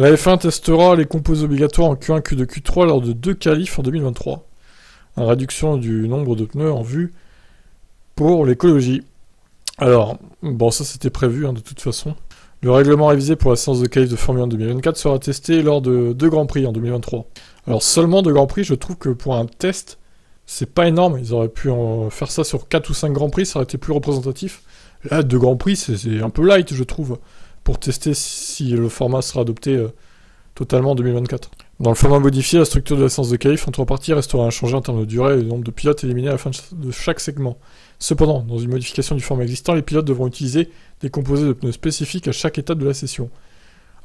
La F1 testera les composés obligatoires en Q1, Q2, Q3 lors de 2 qualifs en 2023. Une réduction du nombre de pneus en vue pour l'écologie. Alors, bon, ça c'était prévu de toute façon. Le règlement révisé pour la séance de qualif de Formule 1 2024 sera testé lors de 2 Grands Prix en 2023. Alors seulement 2 Grands Prix, je trouve que pour un test, c'est pas énorme. Ils auraient pu faire ça sur 4 ou 5 Grands Prix, ça aurait été plus représentatif. Là, 2 Grands Prix, c'est un peu light, je trouve, pour tester si le format sera adopté totalement en 2024. Dans le format modifié, la structure de la séance de qualif en 3 parties restera inchangée en termes de durée et le nombre de pilotes éliminés à la fin de chaque segment. Cependant, dans une modification du format existant, les pilotes devront utiliser des composés de pneus spécifiques à chaque étape de la session.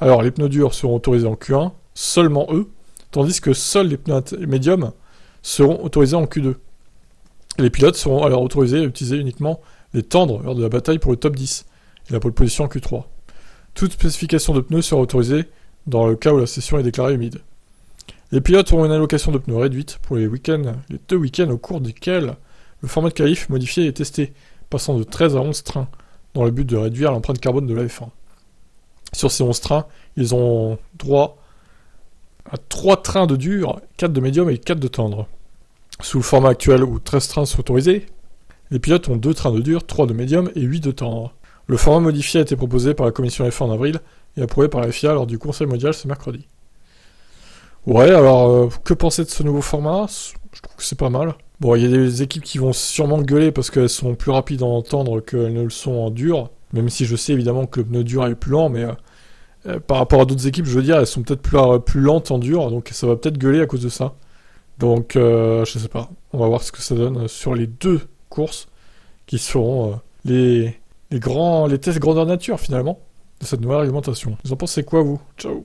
Alors, les pneus durs seront autorisés en Q1, seulement eux, tandis que seuls les pneus médiums seront autorisés en Q2. Les pilotes seront alors autorisés à utiliser uniquement les tendres lors de la bataille pour le top 10 et la pole position en Q3. Toute spécification de pneus sera autorisée dans le cas où la session est déclarée humide. Les pilotes auront une allocation de pneus réduite pour les 2 week-ends au cours desquels le format de qualif modifié est testé, passant de 13 à 11 trains, dans le but de réduire l'empreinte carbone de la F1. Sur ces 11 trains, ils ont droit à 3 trains de dur, 4 de médium et 4 de tendre. Sous le format actuel où 13 trains sont autorisés, les pilotes ont 2 trains de dur, 3 de médium et 8 de tendre. Le format modifié a été proposé par la commission F1 en avril et approuvé par la FIA lors du Conseil mondial ce mercredi. Ouais, alors, que penser de ce nouveau format ? Je trouve que c'est pas mal. Bon, il y a des équipes qui vont sûrement gueuler parce qu'elles sont plus rapides en tendre qu'elles ne le sont en dur, même si je sais évidemment que le pneu dur est plus lent, mais par rapport à d'autres équipes, je veux dire, elles sont peut-être plus lentes en dur, donc ça va peut-être gueuler à cause de ça. Donc, je sais pas. On va voir ce que ça donne sur les 2 courses qui seront les tests grandeur nature, finalement, de cette nouvelle réglementation. Vous en pensez quoi, vous ? Ciao.